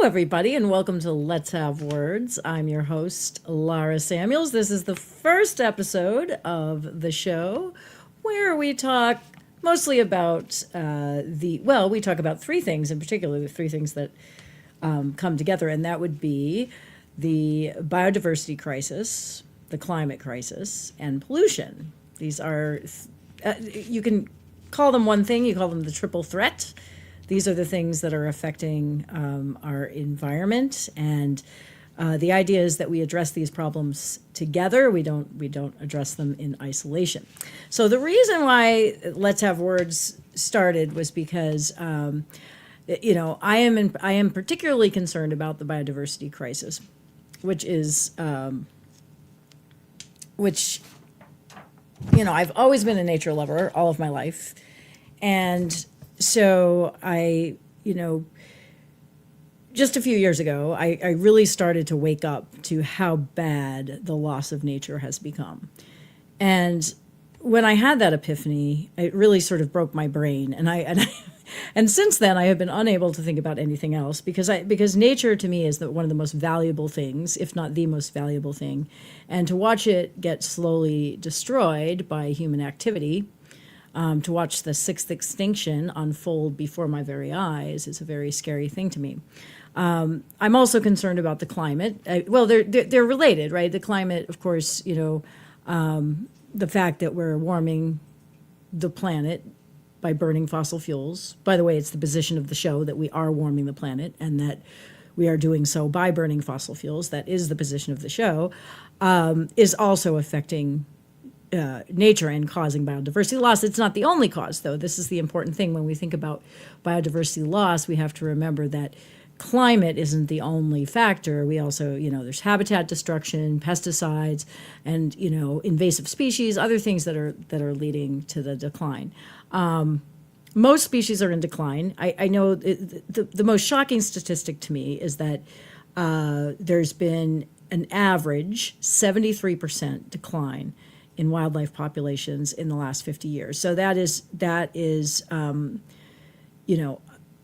everybody, and welcome to Let's Have Words. I'm your host, Lara Samuels. This is the first episode of the show where we talk mostly about we talk about three things in particular, the three things that come together, and that would be the biodiversity crisis, the climate crisis, and pollution. These are, you can call them one thing, you call them the triple threat. These are the things that are affecting our environment, and the idea is that we address these problems together. We don't address them in isolation. So the reason why Let's Have Words started was because I am particularly concerned about the biodiversity crisis, which I've always been a nature lover all of my life, and so just a few years ago, I really started to wake up to how bad the loss of nature has become. And when I had that epiphany, it really sort of broke my brain. And since then, I have been unable to think about anything else because nature to me is one of the most valuable things, if not the most valuable thing. And to watch it get slowly destroyed by human activity, to watch the sixth extinction unfold before my very eyes is a very scary thing to me. I'm also concerned about the climate. They're related, right? The climate, of course, the fact that we're warming the planet by burning fossil fuels. By the way, it's the position of the show that we are warming the planet and that we are doing so by burning fossil fuels. That is the position of the show, is also affecting nature and causing biodiversity loss. It's not the only cause, though. This is the important thing. When we think about biodiversity loss, we have to remember that climate isn't the only factor. We also, there's habitat destruction, pesticides, and, invasive species, other things that are leading to the decline. Most species are in decline. I know the most shocking statistic to me is that there's been an average 73% decline in wildlife populations in the last 50 years. So that is,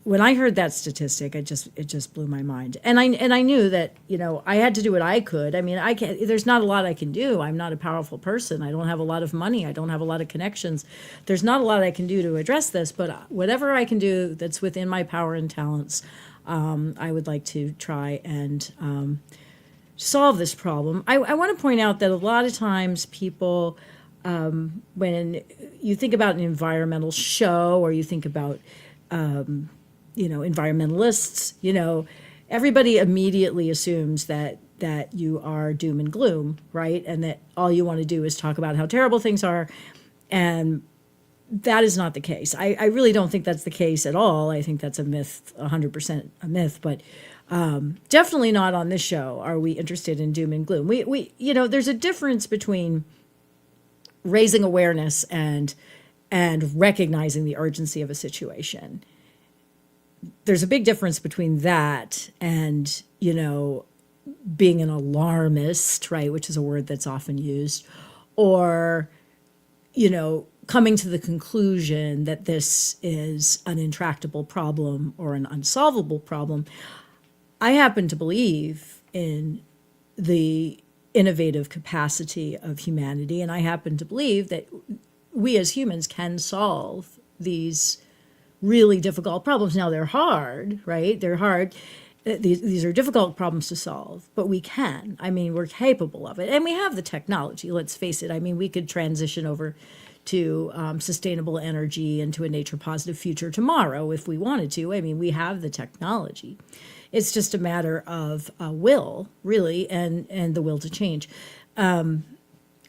when I heard that statistic, it just blew my mind. And I knew that, I had to do what I could. I mean, there's not a lot I can do. I'm not a powerful person. I don't have a lot of money. I don't have a lot of connections. There's not a lot I can do to address this, but whatever I can do that's within my power and talents, I would like to try and solve this problem. I want to point out that a lot of times people, when you think about an environmental show or you think about, environmentalists, everybody immediately assumes that you are doom and gloom, right? And that all you want to do is talk about how terrible things are. And that is not the case. I really don't think that's the case at all. I think that's a myth, 100% a myth, but definitely not on this show are we interested in doom and gloom. We there's a difference between raising awareness and recognizing the urgency of a situation. There's a big difference between that and, being an alarmist, right, which is a word that's often used, or, coming to the conclusion that this is an intractable problem or an unsolvable problem. I happen to believe in the innovative capacity of humanity, and I happen to believe that we as humans can solve these really difficult problems. Now, they're hard, right? They're hard. These are difficult problems to solve, but we can. I mean, we're capable of it. And we have the technology, let's face it. I mean, we could transition over to sustainable energy and to a nature-positive future tomorrow if we wanted to. I mean, we have the technology. It's just a matter of will, really, and the will to change,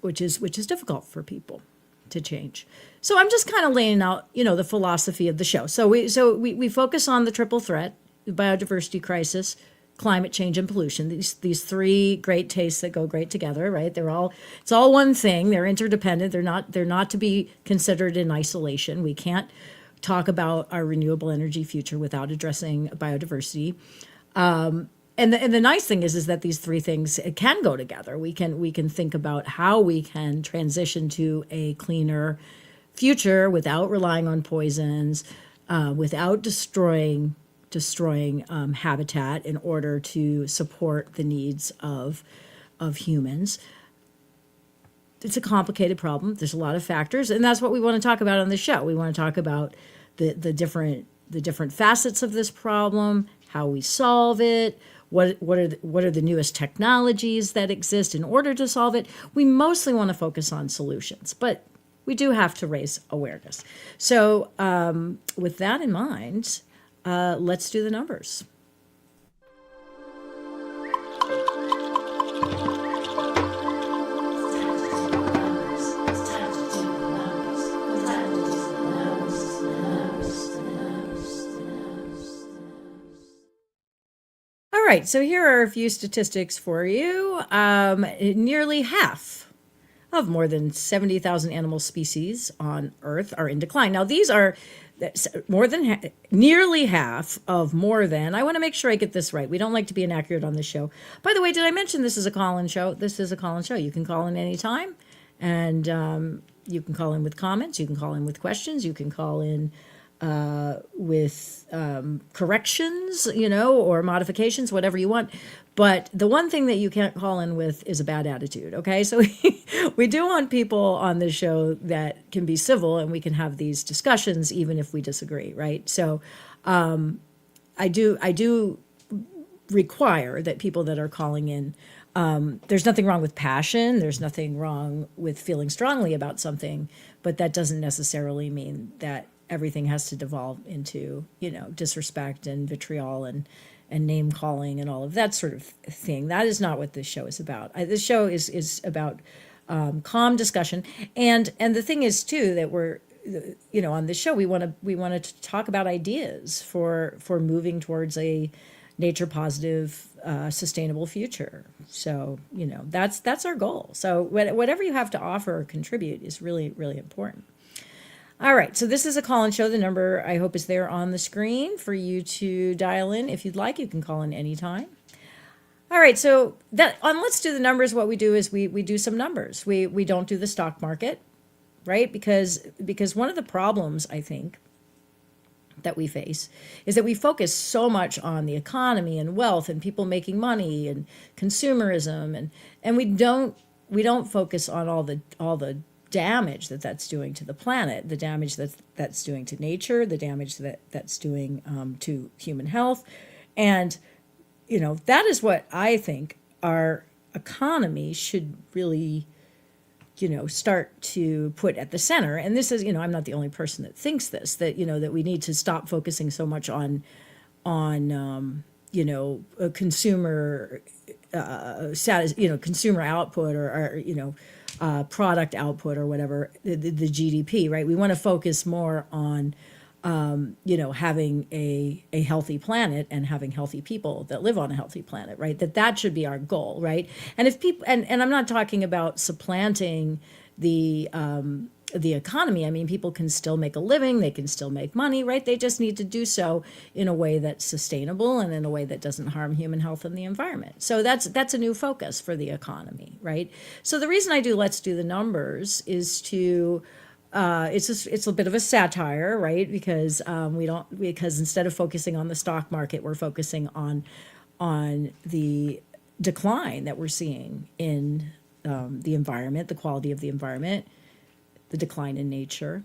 which is difficult for people to change. So I'm just kind of laying out, the philosophy of the show. So we focus on the triple threat: the biodiversity crisis, climate change, and pollution. These three great tastes that go great together, right? It's all one thing. They're interdependent. They're not to be considered in isolation. We can't talk about our renewable energy future without addressing biodiversity. And the nice thing is that these three things can go together. We can think about how we can transition to a cleaner future without relying on poisons, without destroying destroying habitat in order to support the needs of humans. It's a complicated problem. There's a lot of factors, and that's what we want to talk about on the show. We want to talk about the different facets of this problem, how we solve it, what are the newest technologies that exist in order to solve it. We mostly want to focus on solutions, but we do have to raise awareness. So with that in mind, let's do the numbers. All right, so here are a few statistics for you. Nearly half of more than 70,000 animal species on Earth are in decline. Now, these are nearly half of more than. I want to make sure I get this right. We don't like to be inaccurate on this show. By the way, did I mention this is a call-in show? This is a call-in show. You can call in anytime, and you can call in with comments. You can call in with questions. You can call in with corrections, or modifications, whatever you want. But the one thing that you can't call in with is a bad attitude, okay? So we do want people on this show that can be civil, and we can have these discussions even if we disagree, right? So I do require that people that are calling in, there's nothing wrong with passion, there's nothing wrong with feeling strongly about something, but that doesn't necessarily mean that everything has to devolve into, disrespect and vitriol and name calling and all of that sort of thing. That is not what this show is about. This show is about calm discussion. And the thing is too, that we're, on this show, we want to talk about ideas for moving towards a nature positive, sustainable future. So, that's our goal. So whatever you have to offer or contribute is really, really important. All right, so this is a call-in show. The number, I hope, is there on the screen for you to dial in. If you'd like, you can call in anytime. All right, so on Let's Do the Numbers, what we do is we do some numbers. We don't do the stock market, right? Because one of the problems, I think, that we face is that we focus so much on the economy and wealth and people making money and consumerism, and we don't focus on all the damage that's doing to the planet, the damage that's doing to nature, the damage that's doing to human health. And, that is what I think our economy should really, start to put at the center. And this is, I'm not the only person that thinks this, that, that we need to stop focusing so much on a consumer status, consumer output or product output or whatever, the GDP, right? We want to focus more on, having a healthy planet and having healthy people that live on a healthy planet, right? That should be our goal, right? And if people, and I'm not talking about supplanting the economy. I mean, people can still make a living, they can still make money, right? They just need to do so in a way that's sustainable and in a way that doesn't harm human health and the environment. So that's a new focus for the economy, right? So the reason I do Let's Do the Numbers is to it's a bit of a satire, right? Because because instead of focusing on the stock market, we're focusing on the decline that we're seeing in the environment, the quality of the environment, the decline in nature,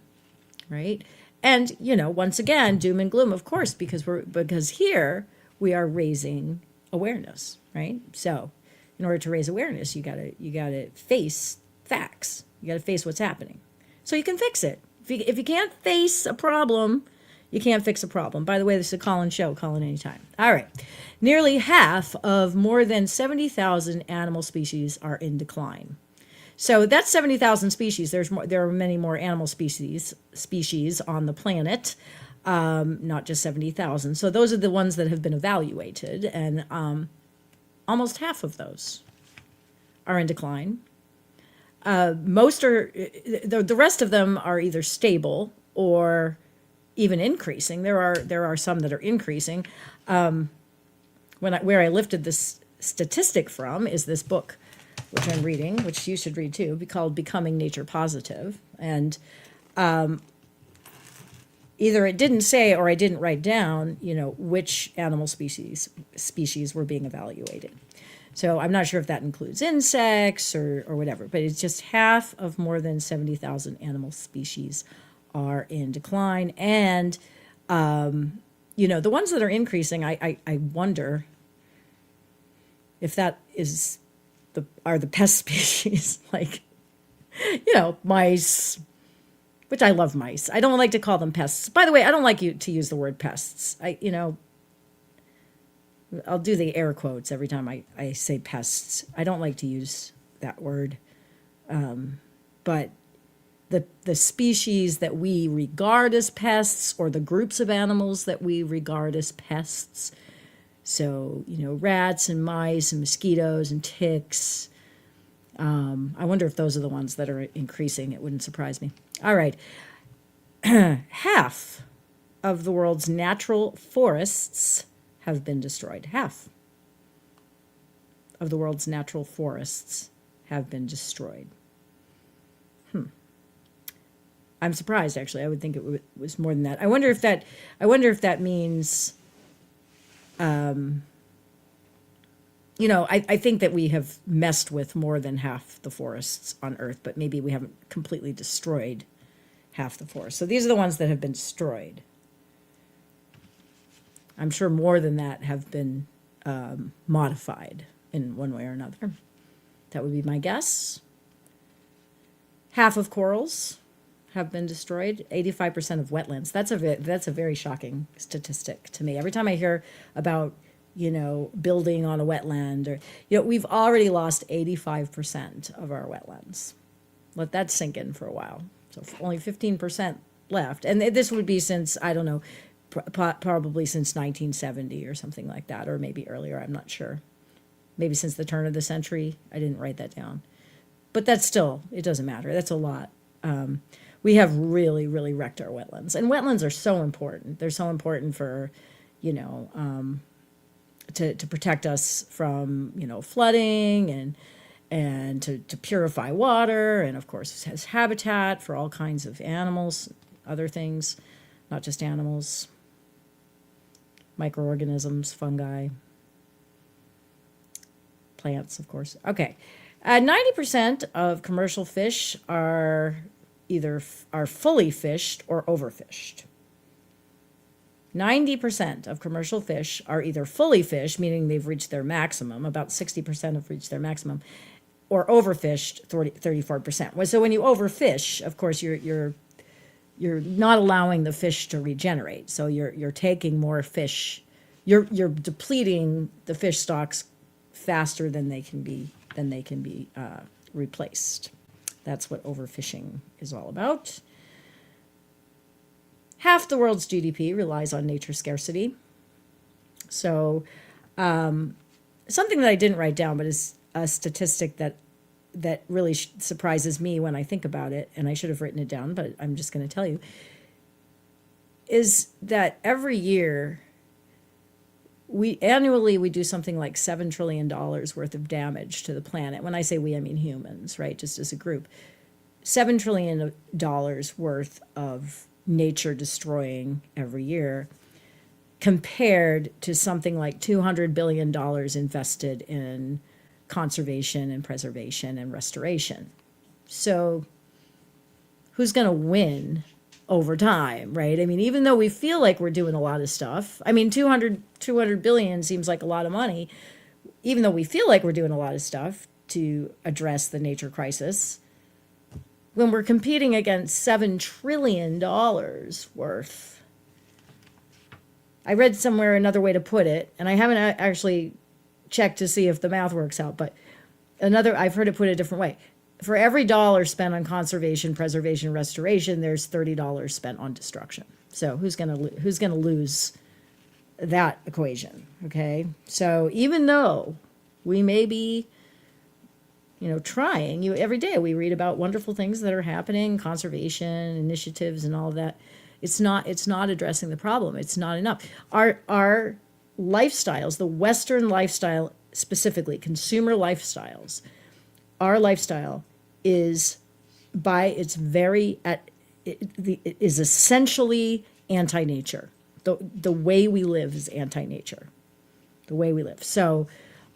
right? And once again, doom and gloom, of course, because here we are raising awareness, right? So, in order to raise awareness, you gotta face facts. You gotta face what's happening, so you can fix it. If you can't face a problem, you can't fix a problem. By the way, this is a call-in show. Call in anytime. All right. Nearly half of more than 70,000 animal species are in decline. So that's 70,000 species. There are many more animal species on the planet, not just 70,000. So those are the ones that have been evaluated, and almost half of those are in decline. Most are, the rest of them are either stable or even increasing. There are some that are increasing. Where I lifted this statistic from is this book, which I'm reading, which you should read too, called Becoming Nature Positive. And either it didn't say or I didn't write down, which animal species were being evaluated. So I'm not sure if that includes insects or whatever, but it's just half of more than 70,000 animal species are in decline. And, the ones that are increasing, I wonder if that are the pest species, like, mice, which I love mice. I don't like to call them pests. By the way, I don't like to use the word pests. I'll do the air quotes every time I say pests. I don't like to use that word. But the species that we regard as pests, or the groups of animals that we regard as pests, so, rats and mice and mosquitoes and ticks, I wonder if those are the ones that are increasing. It wouldn't surprise me. All right. Half of the world's natural forests have been destroyed. Half of the world's natural forests have been destroyed. I'm surprised, actually. I would think it was more than that. I wonder if that means, I think that we have messed with more than half the forests on Earth, but maybe we haven't completely destroyed half the forest. So these are the ones that have been destroyed. I'm sure more than that have been modified in one way or another. That would be my guess. Half of corals have been destroyed. 85% of wetlands. That's a very shocking statistic to me. Every time I hear about building on a wetland, or we've already lost 85% of our wetlands. Let that sink in for a while. So only 15% left, and this would be since, I don't know, probably since 1970 or something like that, or maybe earlier. I'm not sure. Maybe since the turn of the century. I didn't write that down, but that's still, it doesn't matter. That's a lot. We have really, really wrecked our wetlands, and wetlands are so important. They're so important for, to protect us from, flooding and to purify water, and of course has habitat for all kinds of animals, other things, not just animals, microorganisms, fungi, plants, of course. Okay, 90% of commercial fish are fully fished or overfished. 90% of commercial fish are either fully fished, meaning they've reached their maximum, about 60% have reached their maximum, or overfished, 34%. So when you overfish, of course, you're not allowing the fish to regenerate. So you're taking more fish, you're depleting the fish stocks faster than they can be replaced. That's what overfishing is all about. Half the world's GDP relies on nature scarcity. So something that I didn't write down, but is a statistic that really surprises me when I think about it, and I should have written it down, but I'm just going to tell you, is that every year annually we do something like $7 trillion worth of damage to the planet. When I say we, I mean humans, right? Just as a group. $7 trillion worth of nature destroying every year, compared to something like $200 billion invested in conservation and preservation and restoration. So who's going to win over time, right? I mean, even though we feel like we're doing a lot of stuff, I mean, 200 billion seems like a lot of money, even though we feel like we're doing a lot of stuff to address the nature crisis, when we're competing against $7 trillion worth. I read somewhere another way to put it, and I haven't actually checked to see if the math works out, but I've heard it put a different way. For every dollar spent on conservation, preservation, restoration, there's $30 spent on destruction. So who's gonna lose that equation? Okay, so even though we may be, trying, every day we read about wonderful things that are happening, conservation initiatives and all of that. It's not addressing the problem. It's not enough. Our lifestyles, the Western lifestyle specifically, consumer lifestyles, our lifestyle is by its very is essentially anti-nature. The way we live is anti-nature. The way we live. So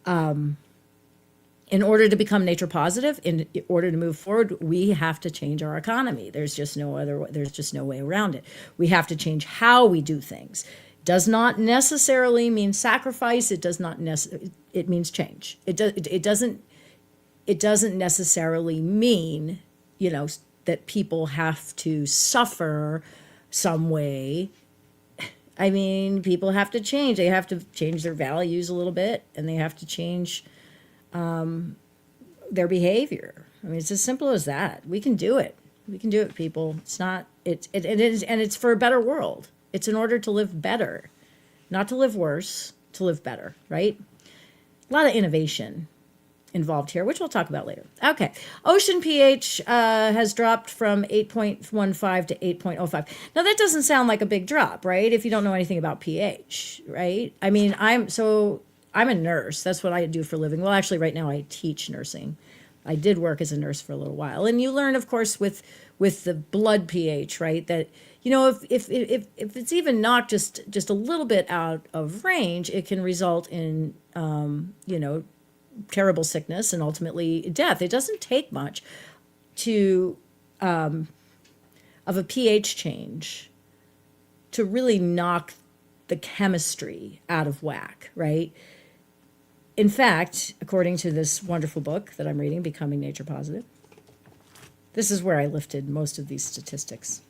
in order to become nature positive, in order to move forward, we have to change our economy. There's just no way around it. We have to change how we do things. Does not necessarily mean sacrifice. It does not it means change. It doesn't necessarily mean, that people have to suffer some way. I mean, people have to change. They have to change their values a little bit, and they have to change their behavior. I mean, it's as simple as that. We can do it. We can do it, people. It is, and it's for a better world. It's in order to live better, not to live worse, to live better, right? A lot of innovation involved here, which we'll talk about later. Okay. Ocean pH has dropped from 8.15 to 8.05. Now, that doesn't sound like a big drop, right? If you don't know anything about pH, right? I mean, I'm a nurse. That's what I do for a living. Well, actually, right now I teach nursing. I did work as a nurse for a little while. And you learn, of course, with the blood pH, right, that, if it's even knocked just a little bit out of range, it can result in, terrible sickness and ultimately death. It doesn't take much of a pH change to really knock the chemistry out of whack, right? In fact, according to this wonderful book that I'm reading, Becoming Nature Positive, this is where I lifted most of these statistics.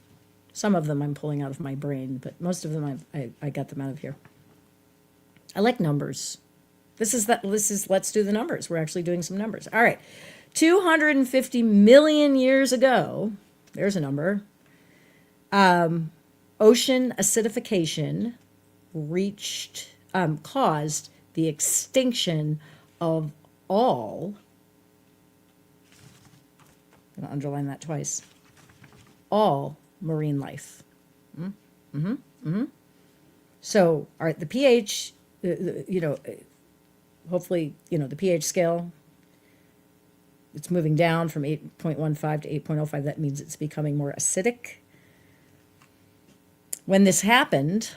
Some of them I'm pulling out of my brain, but most of them I got them out of here. I like numbers. This is let's do the numbers. We're actually doing some numbers. All right. 250 million years ago, there's a number, ocean acidification caused the extinction of all, I'm going to underline that twice, all marine life. So the pH, hopefully, the pH scale, it's moving down from 8.15 to 8.05. That means it's becoming more acidic. When this happened,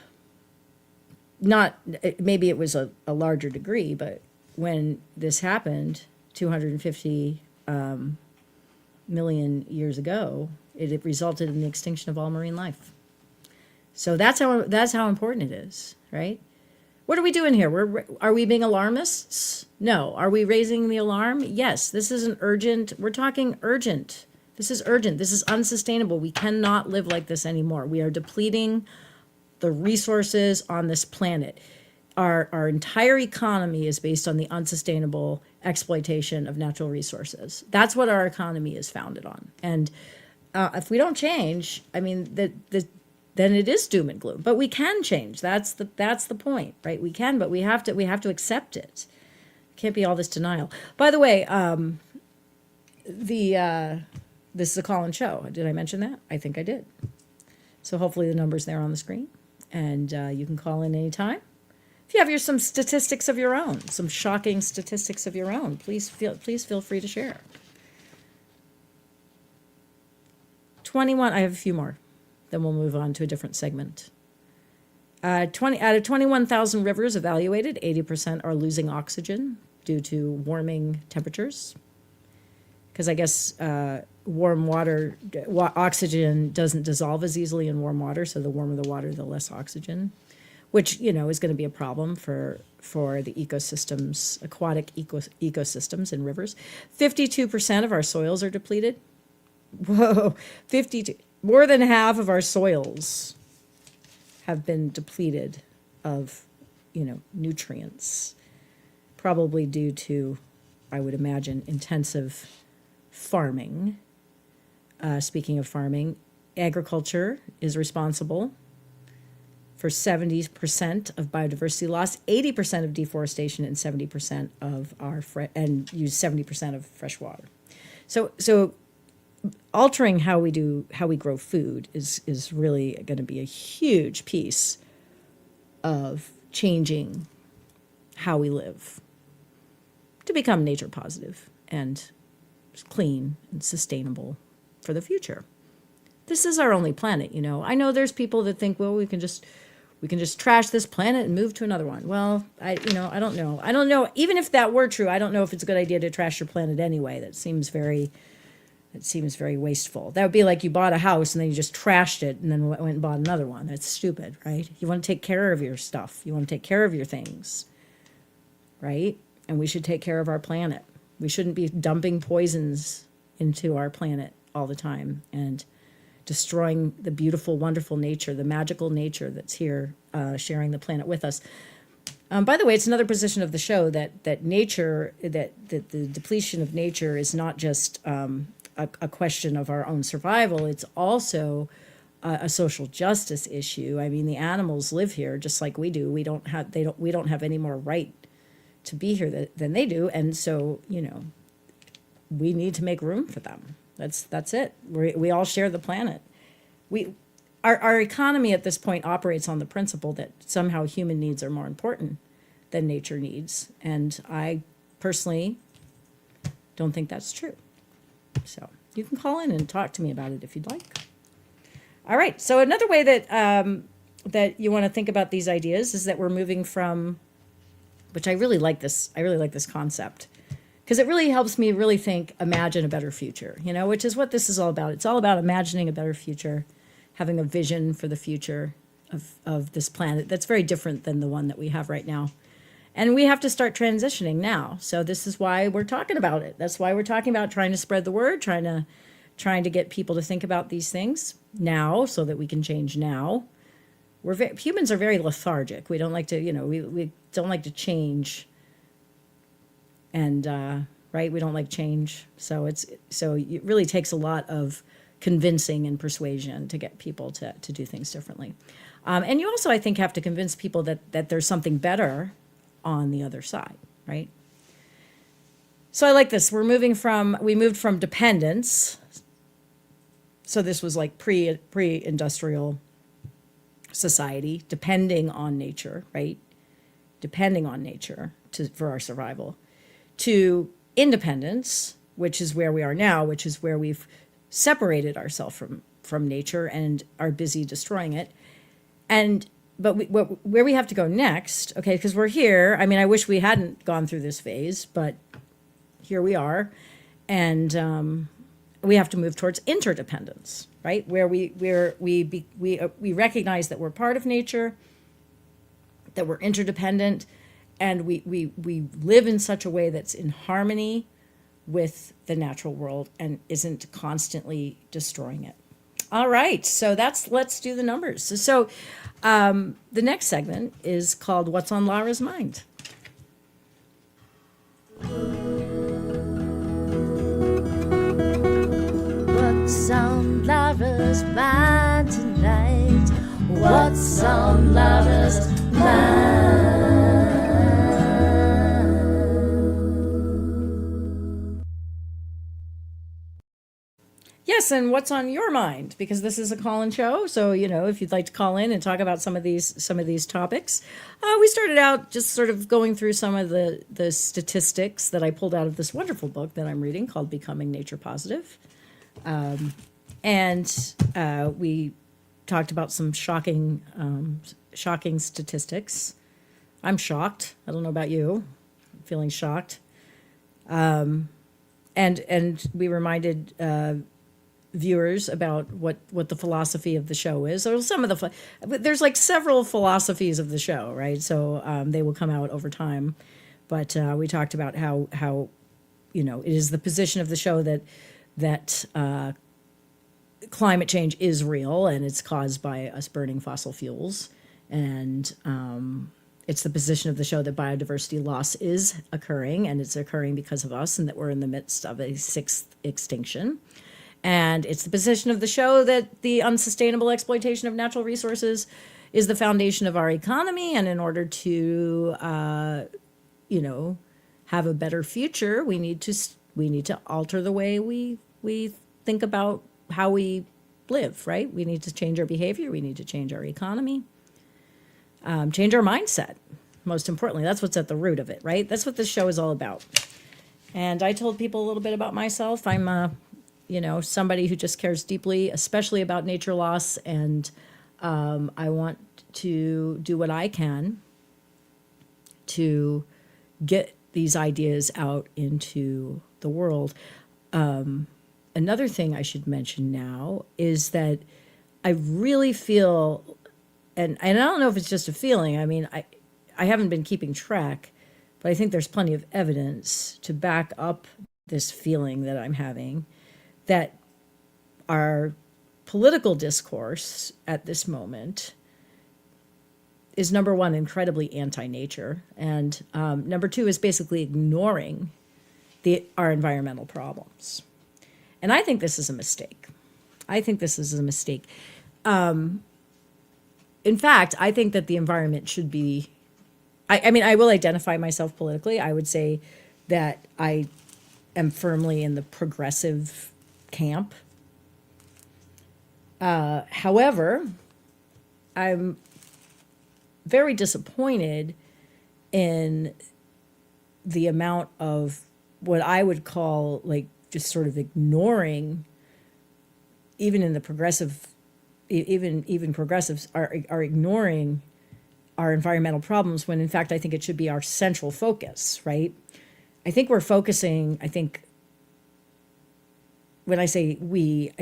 maybe it was a larger degree, but when this happened 250 million years ago, it resulted in the extinction of all marine life. So that's how important it is, right? What are we doing here? Are we being alarmists? No. Are we raising the alarm? Yes. This is an urgent. We're talking urgent. This is urgent. This is unsustainable. We cannot live like this anymore. We are depleting the resources on this planet. Our entire economy is based on the unsustainable exploitation of natural resources. That's what our economy is founded on. And if we don't change, I mean, then it is doom and gloom. But we can change. That's the point, right? We can, but we have to accept it. It can't be all this denial. By the way, this is a call-in show. Did I mention that? I think I did. So hopefully the number's there on the screen, and you can call in anytime. If you have some statistics of your own, some shocking statistics of your own, please feel free to share. 21. I have a few more. Then we'll move on to a different segment. 20 out of 21,000 rivers evaluated, 80% are losing oxygen due to warming temperatures. Because I guess warm water, oxygen doesn't dissolve as easily in warm water, so the warmer the water, the less oxygen, which is going to be a problem for the ecosystems, aquatic ecosystems in rivers. 52% of our soils are depleted. Whoa, 52. More than half of our soils have been depleted of, nutrients, probably due to, I would imagine, intensive farming. Speaking of farming, agriculture is responsible for 70% of biodiversity loss, 80% of deforestation, and 70% of and use 70% of fresh water. So altering how we grow food is really going to be a huge piece of changing how we live to become nature positive and clean and sustainable for the future. this is our only planet, you know. I know there's people that think, well, we can just trash this planet and move to another one. Well, I don't know. I don't know. Even if that were true, I don't know if it's a good idea to trash your planet anyway. That seems very wasteful. That would be like you bought a house and then you just trashed it and then went and bought another one. That's stupid, right? You want to take care of your stuff. You want to take care of your things, right? And we should take care of our planet. We shouldn't be dumping poisons into our planet all the time and destroying the beautiful, wonderful nature, the magical nature that's here, sharing the planet with us. By the way, it's another position of the show that nature, that the depletion of nature is not just a question of our own survival. It's also a social justice issue. I mean, the animals live here just like we do. We don't have any more right to be here than they do, and so we need to make room for them. That's it. We all share the planet. Our economy at this point operates on the principle that somehow human needs are more important than nature needs, and I personally don't think that's true. So you can call in and talk to me about it if you'd like. All right. So another way that you want to think about these ideas is that we're moving from, which I really like this concept, because it really helps me really think, imagine a better future, which is what this is all about. It's all about imagining a better future, having a vision for the future of this planet that's very different than the one that we have right now. And we have to start transitioning now. So this is why we're talking about it. That's why we're talking about trying to spread the word, trying to get people to think about these things now so that we can change now. Humans are very lethargic. We don't like to, we don't like to change. And, right, we don't like change. So it really takes a lot of convincing and persuasion to get people to do things differently. And you also, I think, have to convince people that there's something better on the other side, right? So I like this. We moved from dependence. So this was like pre-industrial society, depending on nature, right? Depending on nature for our survival, to independence, which is where we are now, which is where we've separated ourselves from nature and are busy destroying it. But where we have to go next, okay, because we're here. I mean, I wish we hadn't gone through this phase, but here we are, and we have to move towards interdependence, right? Where we recognize that we're part of nature, that we're interdependent, and we live in such a way that's in harmony with the natural world and isn't constantly destroying it. All right, so let's do the numbers. So the next segment is called What's on Lara's Mind? What's on Lara's mind tonight? What's on Lara's mind? Yes, and what's on your mind? Because this is a call-in show, so if you'd like to call in and talk about some of these topics, we started out just sort of going through some of the statistics that I pulled out of this wonderful book that I'm reading called Becoming Nature Positive, and we talked about some shocking statistics. I'm shocked. I don't know about you. I'm feeling shocked, and we reminded viewers about what the philosophy of the show is. Or there's like several philosophies of the show, right? So they will come out over time. But we talked about how it is the position of the show that climate change is real and it's caused by us burning fossil fuels. And it's the position of the show that biodiversity loss is occurring, and it's occurring because of us, and that we're in the midst of a sixth extinction. And it's the position of the show that the unsustainable exploitation of natural resources is the foundation of our economy. And in order to, have a better future, we need to alter the way we think about how we live, right? We need to change our behavior. We need to change our economy, change our mindset. Most importantly, that's what's at the root of it, right? That's what this show is all about. And I told people a little bit about myself. I'm somebody who just cares deeply, especially about nature loss, and I want to do what I can to get these ideas out into the world. Another thing I should mention now is that I really feel, and I don't know if it's just a feeling, I mean, I haven't been keeping track, but I think there's plenty of evidence to back up this feeling that I'm having, that our political discourse at this moment is, number one, incredibly anti-nature, and number two is basically ignoring our environmental problems. And I think this is a mistake. I think this is a mistake. In fact, I think that the environment should be, I mean, I will identify myself politically. I would say that I am firmly in the progressive camp. However, I'm very disappointed in the amount of what I would call, like, just sort of ignoring, even in the progressive, even progressives are ignoring our environmental problems, when in fact I think it should be our central focus, right? I think we're focusing, I think when I say we,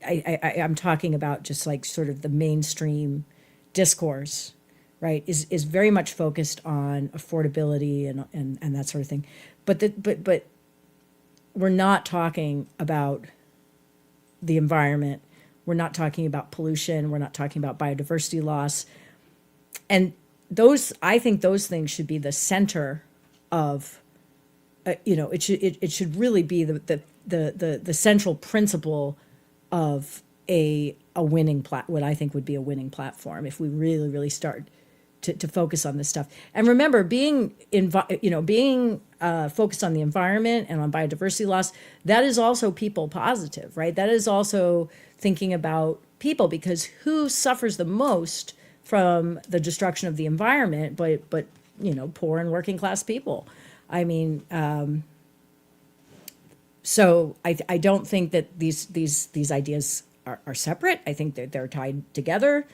I'm talking about just like sort of the mainstream discourse, right, is very much focused on affordability and that sort of thing. But we're not talking about the environment. We're not talking about pollution. We're not talking about biodiversity loss. And I think those things should be the center of, it should really be the central principle of a winning what I think would be a winning platform, if we really, really start to focus on this stuff. And remember, being focused on the environment and on biodiversity loss, that is also people positive, right? That is also thinking about people, because who suffers the most from the destruction of the environment, but poor and working class people. I mean, so I don't think that these ideas are separate. I think that they're tied together.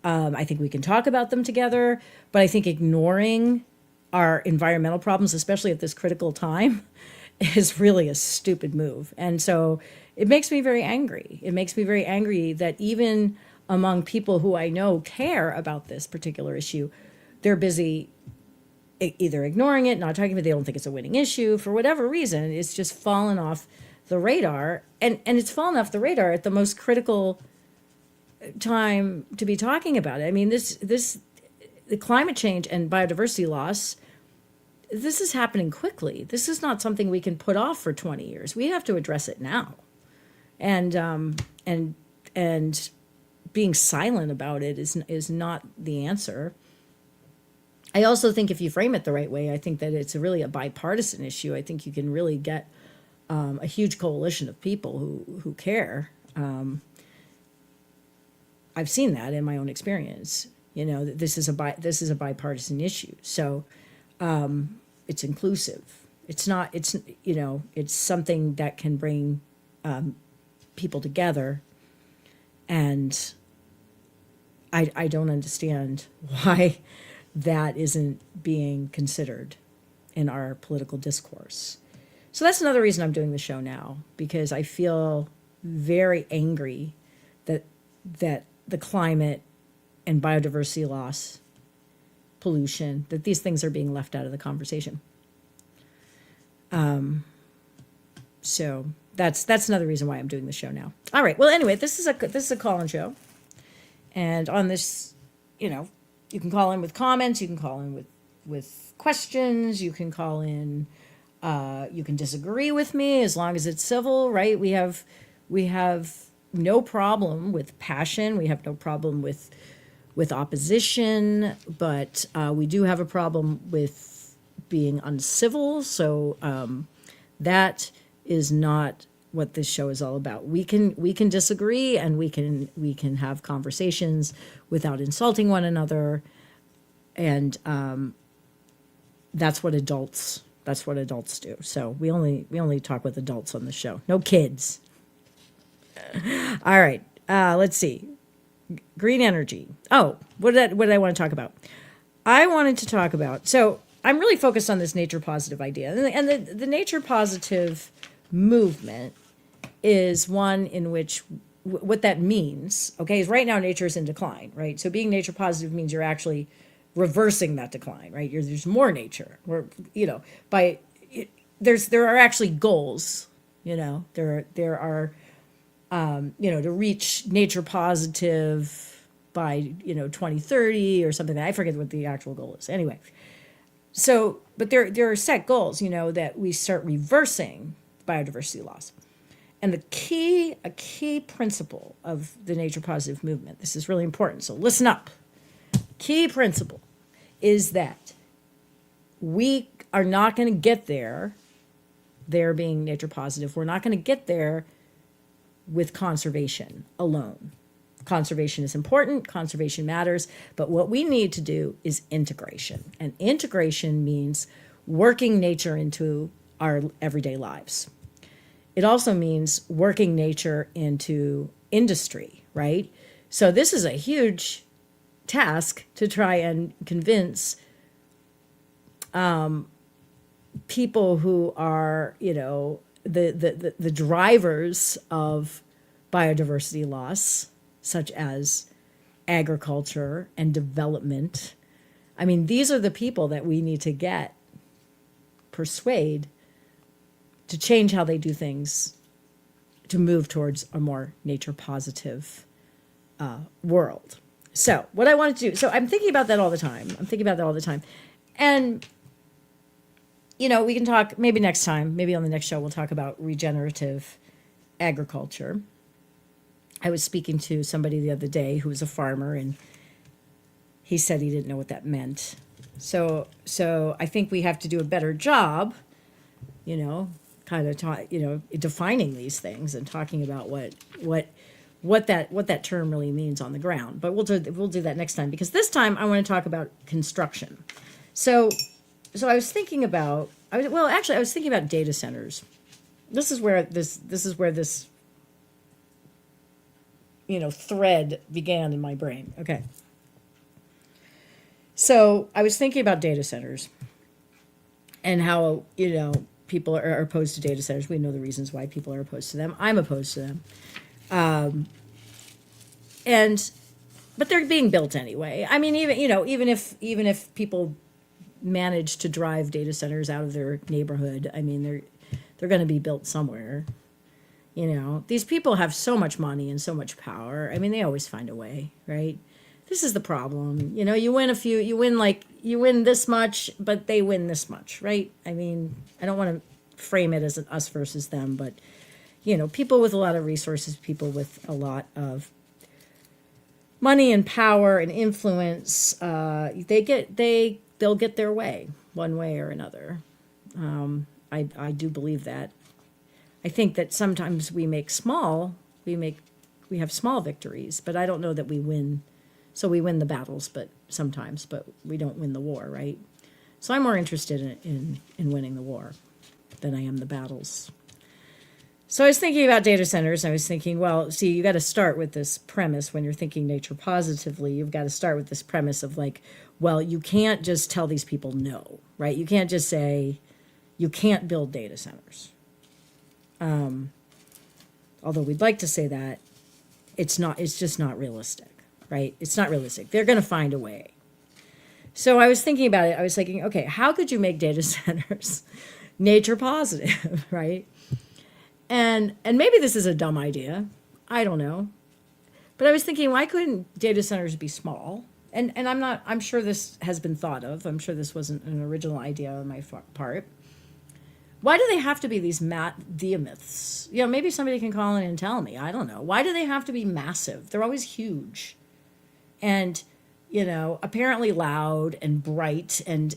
I think we can talk about them together, but I think ignoring our environmental problems, especially at this critical time, is really a stupid move. And so it makes me very angry. It makes me very angry that even among people who I know care about this particular issue, they're busy either ignoring it, not talking about it, they don't think it's a winning issue for whatever reason. It's just fallen off the radar, and it's fallen off the radar at the most critical time to be talking about it. I mean, the climate change and biodiversity loss, this is happening quickly. This is not something we can put off for 20 years. We have to address it now. And being silent about it is not the answer. I also think if you frame it the right way, I think that it's really a bipartisan issue. I think you can really get a huge coalition of people who care. I've seen that in my own experience. This is a bipartisan issue. So it's inclusive. It's something that can bring people together. And I don't understand why that isn't being considered in our political discourse. So that's another reason I'm doing the show now, because I feel very angry that the climate and biodiversity loss, pollution, that these things are being left out of the conversation. So that's another reason why I'm doing the show now. All right. Well, anyway, this is a call-in show, and on this, you can call in with comments, you can call in with questions, you can call in, you can disagree with me as long as it's civil, right? We have no problem with passion. We have no problem with opposition, but we do have a problem with being uncivil. So that is not what this show is all about. We can disagree, and we can have conversations without insulting one another, and that's what adults do. So we only talk with adults on the show. No kids. All right. Let's see. Green energy. Oh, what did I want to talk about? I wanted to talk about, so I'm really focused on this nature positive idea. And the nature positive movement is one in which what that means, okay, is right now nature is in decline, right? So being nature positive means you're actually reversing that decline, right? There's more nature. There are actually goals, there are to reach nature positive by 2030 or something. I forget what the actual goal is. Anyway, so but there are set goals, that we start reversing biodiversity loss. And a key principle of the nature positive movement, this is really important, so listen up. Key principle is that we are not going to get there being nature positive. We're not going to get there with conservation alone. Conservation is important, conservation matters, but what we need to do is integration. And integration means working nature into our everyday lives. It also means working nature into industry, right? So this is a huge task to try and convince people who are, the drivers of biodiversity loss, such as agriculture and development. I mean, these are the people that we need to persuade to change how they do things, to move towards a more nature positive world. So what I wanted to do, so I'm thinking about that all the time. And, we can talk maybe next time, maybe on the next show, we'll talk about regenerative agriculture. I was speaking to somebody the other day who was a farmer, and he said he didn't know what that meant. So I think we have to do a better job, defining these things and talking about what that term really means on the ground. But we'll do that next time, because this time I want to talk about construction. So I was thinking about I was thinking about data centers. This is where this thread began in my brain. Okay. So I was thinking about data centers and how, people are opposed to data centers. We know the reasons why people are opposed to them. I'm opposed to them. But they're being built anyway. I mean, even if people manage to drive data centers out of their neighborhood, I mean, they're going to be built somewhere. These people have so much money and so much power. I mean, they always find a way, right? This is the problem. You win this much, but they win this much, right? I mean, I don't want to frame it as an us versus them, but, people with a lot of resources, people with a lot of money and power and influence, they'll get their way one way or another. I do believe that. I think that sometimes we have small victories, but I don't know that we win. So we win the battles, but we don't win the war, right? So I'm more interested in winning the war than I am the battles. So I was thinking about data centers. I was thinking, well, see, you got to start with this premise when you're thinking nature positively. You've got to start with this premise of you can't just tell these people no, right? You can't just say you can't build data centers. Although we'd like to say that, it's just not realistic, right? It's not realistic. They're going to find a way. So I was thinking about it. I was thinking, okay, how could you make data centers nature positive, right? And maybe this is a dumb idea. I don't know. But I was thinking, why couldn't data centers be small? And I'm sure this has been thought of. I'm sure this wasn't an original idea on my part. Why do they have to be these behemoths? Maybe somebody can call in and tell me. I don't know. Why do they have to be massive? They're always huge. And, apparently loud and bright. And,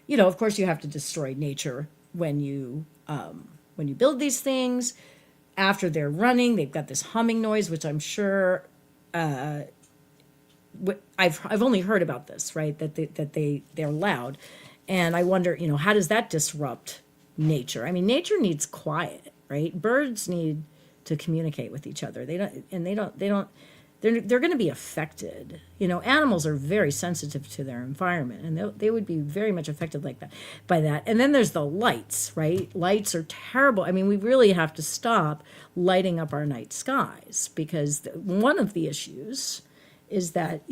of course you have to destroy nature when you build these things. After they're running, they've got this humming noise, which I'm sure I've only heard about this, right? They're loud. And I wonder, how does that disrupt nature? I mean, nature needs quiet, right? Birds need to communicate with each other. They're going to be affected. Animals are very sensitive to their environment, and they would be very much affected like that by that. And then there's the lights, right? Lights are terrible. I mean, we really have to stop lighting up our night skies, because one of the issues is that,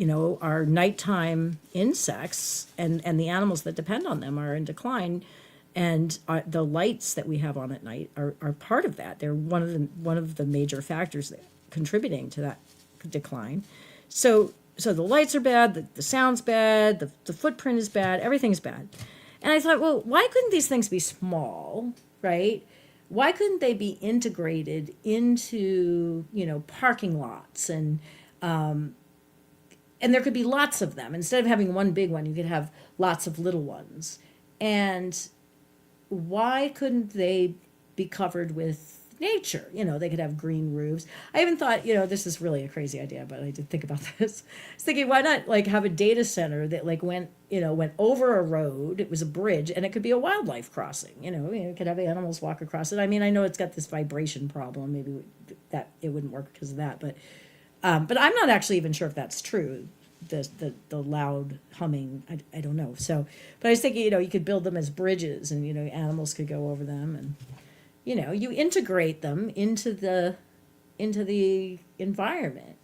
our nighttime insects and the animals that depend on them are in decline. And the lights that we have on at night are part of that. They're one of the major factors that contributing to that decline. So the lights are bad, the sound's bad, the footprint is bad, everything's bad. And I thought, well, why couldn't these things be small, right? Why couldn't they be integrated into, parking lots, and there could be lots of them. Instead of having one big one, you could have lots of little ones. And why couldn't they be covered with nature? They could have green roofs. I even thought, this is really a crazy idea, but I did think about this. I was thinking, why not have a data center that went over a road? It was a bridge, and it could be a wildlife crossing. You could have animals walk across it. I mean, I know it's got this vibration problem. Maybe that it wouldn't work because of that, but I'm not actually even sure if that's true. The loud humming, I don't know. So, but I was thinking, you could build them as bridges, and animals could go over them, and you integrate them into the environment.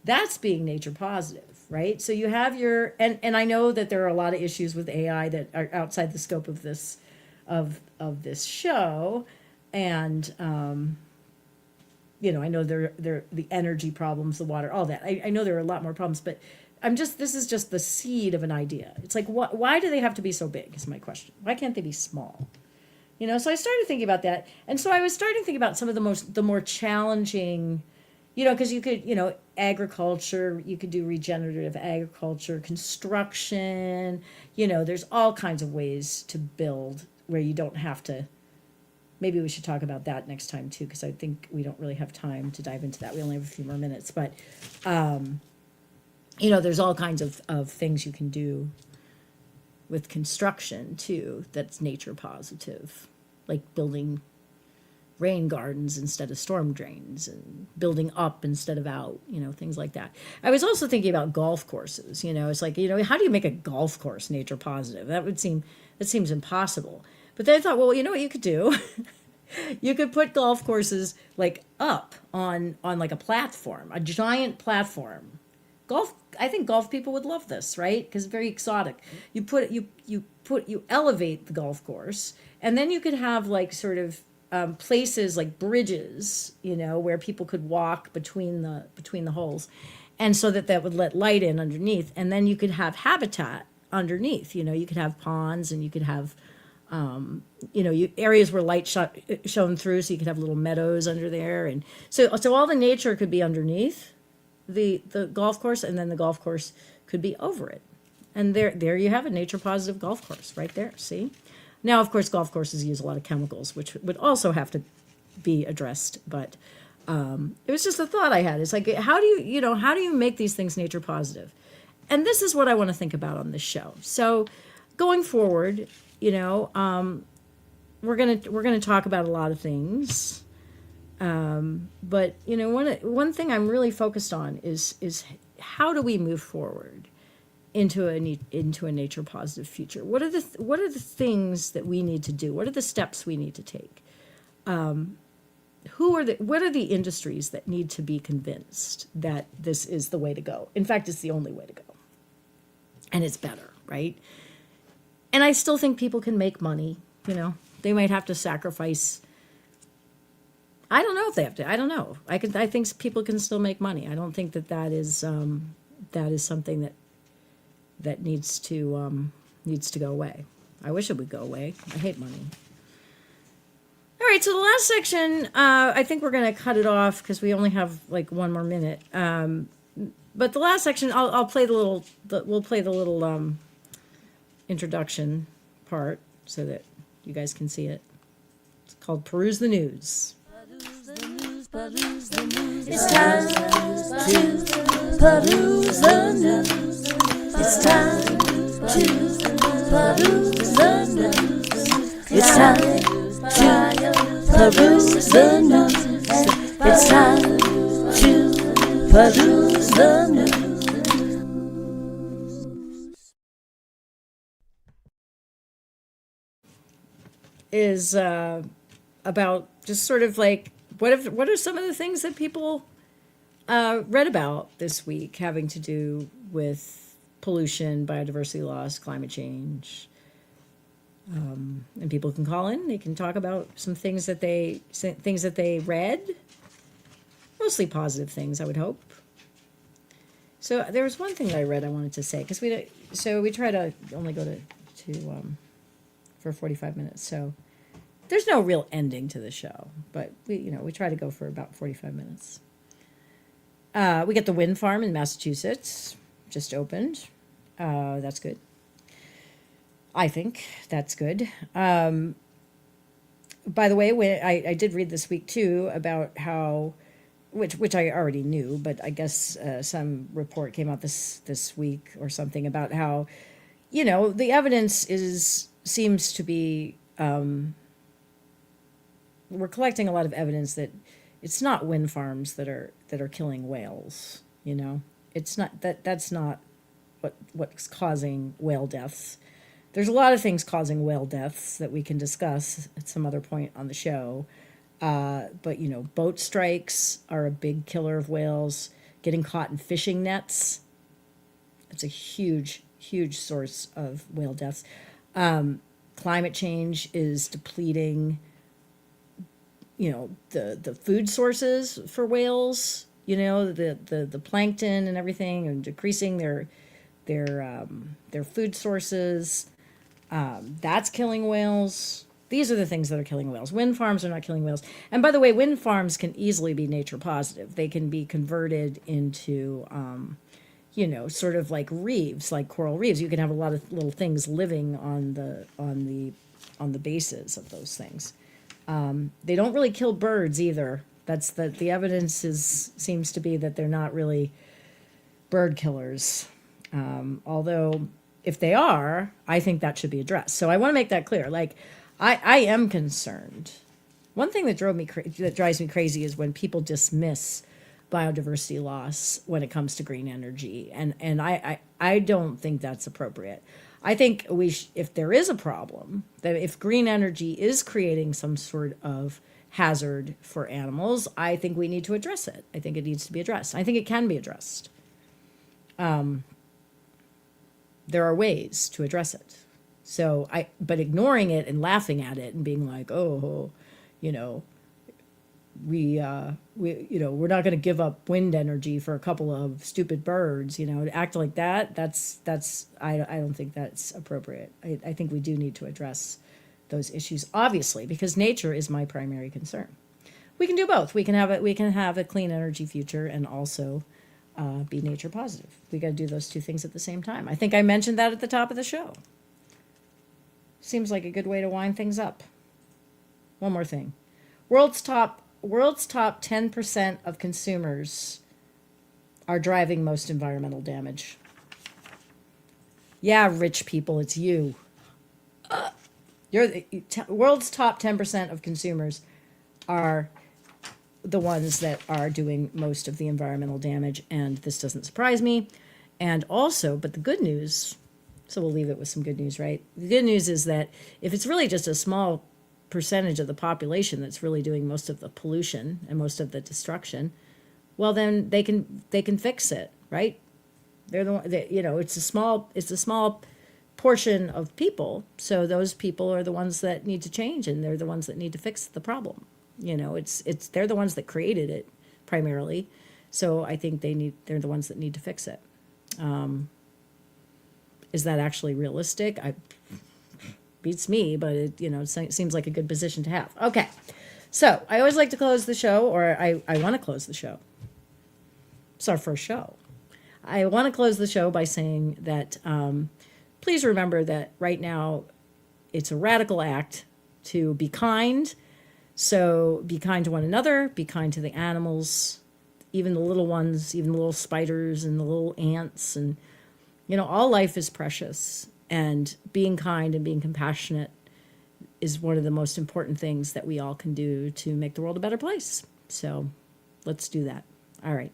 That's being nature positive, right? So you have and I know that there are a lot of issues with AI that are outside the scope of this this show, and I know there the energy problems, the water, all that. I know there are a lot more problems, but this is just the seed of an idea. It's like, why do they have to be so big is my question. Why can't they be small? So I started thinking about that. And so I was starting to think about some of the more challenging, because you could, agriculture, you could do regenerative agriculture, construction, there's all kinds of ways to build where you don't have to. Maybe we should talk about that next time too, because I think we don't really have time to dive into that. We only have a few more minutes, but, there's all kinds of things you can do with construction too that's nature positive, like building rain gardens instead of storm drains, and building up instead of out, things like that. I was also thinking about golf courses. It's like, how do you make a golf course nature positive? That seems impossible. But then I thought, well, what you could do, you could put golf courses up on like a platform, a giant platform. I think golf people would love this, right? Because it's very exotic. You elevate the golf course, and then you could have sort of places like bridges, where people could walk between the holes, and so that would let light in underneath, and then you could have habitat underneath. You could have ponds, and you could have areas where light shone through, so you could have little meadows under there, and so all the nature could be underneath the golf course, and then the golf course could be over it. And there you have a nature positive golf course right there. See? Now, of course, golf courses use a lot of chemicals, which would also have to be addressed. But it was just a thought I had. It's like, how do you make these things nature positive? And this is what I want to think about on this show. So going forward, we're gonna talk about a lot of things. But one thing I'm really focused on is how do we move forward into a nature positive future? What are the things that we need to do? What are the steps we need to take? What are the industries that need to be convinced that this is the way to go? In fact, it's the only way to go, and it's better, right? And I still think people can make money. They might have to sacrifice. I don't know if they have to. I don't know. I think people can still make money. I don't think that is something that needs to go away. I wish it would go away. I hate money. All right. So the last section, I think we're going to cut it off because we only have one more minute. But the last section, I'll play we'll play the little introduction part so that you guys can see it. It's called Peruse the News. It's time to peruse the news. It's time to peruse the news. It's time to peruse the news. It's time to peruse the news. Is about just sort of like what are some of the things that people read about this week having to do with pollution, biodiversity loss, climate change. And people can call in. They can talk about some things that they read. Mostly positive things, I would hope. So there was one thing that I read I wanted to say because we try to only go to for 45 minutes. So there's no real ending to the show, but we try to go for about 45 minutes. We got the wind farm in Massachusetts just opened. That's good. I think that's good. By the way, I did read this week too about how, which I already knew, but I guess some report came out this week or something about how, the evidence seems to be, we're collecting a lot of evidence that it's not wind farms that are killing whales. It's not that's not what's causing whale deaths. There's a lot of things causing whale deaths that we can discuss at some other point on the show. But boat strikes are a big killer of whales. Getting caught in fishing nets, it's a huge source of whale deaths. Climate change is depleting the food sources for whales, the plankton and everything, and decreasing their food sources. That's killing whales. These are the things that are killing whales. Wind farms are not killing whales. And by the way, wind farms can easily be nature positive. They can be converted into sort of like reefs, like coral reefs. You can have a lot of little things living on the bases of those things. They don't really kill birds either. That's the evidence seems to be that they're not really bird killers. Although if they are, I think that should be addressed. So I want to make that clear. Like, I am concerned. One thing that drives me crazy is when people dismiss biodiversity loss when it comes to green energy, and I don't think that's appropriate. I think if there is a problem, that if green energy is creating some sort of hazard for animals, I think we need to address it. I think it needs to be addressed. I think it can be addressed. There are ways to address it. But ignoring it and laughing at it and being like, oh, we're not going to give up wind energy for a couple of stupid birds, to act like that. I don't think that's appropriate. I think we do need to address those issues, obviously, because nature is my primary concern. We can do both. We can have a clean energy future and also be nature positive. We got to do those two things at the same time. I think I mentioned that at the top of the show. Seems like a good way to wind things up. One more thing. World's top 10% of consumers are driving most environmental damage. Yeah, rich people, it's you. World's top 10% of consumers are the ones that are doing most of the environmental damage, and this doesn't surprise me. And also, but the good news, so we'll leave it with some good news, right? The good news is that if it's really just a small percentage of the population that's really doing most of the pollution and most of the destruction, well, then they can fix it, right? They're the one that, it's a small portion of people, so those people are the ones that need to change, and they're the ones that need to fix the problem. They're the ones that created it primarily, so I think they're the ones that need to fix it. Is that actually realistic? Beats me, but it seems like a good position to have. Okay, so I always like to close the show, or I want to close the show. It's our first show. I want to close the show by saying that please remember that right now it's a radical act to be kind. So be kind to one another, be kind to the animals, even the little ones, even the little spiders and the little ants, and all life is precious, and being kind and being compassionate is one of the most important things that we all can do to make the world a better place. So Let's do that. All right.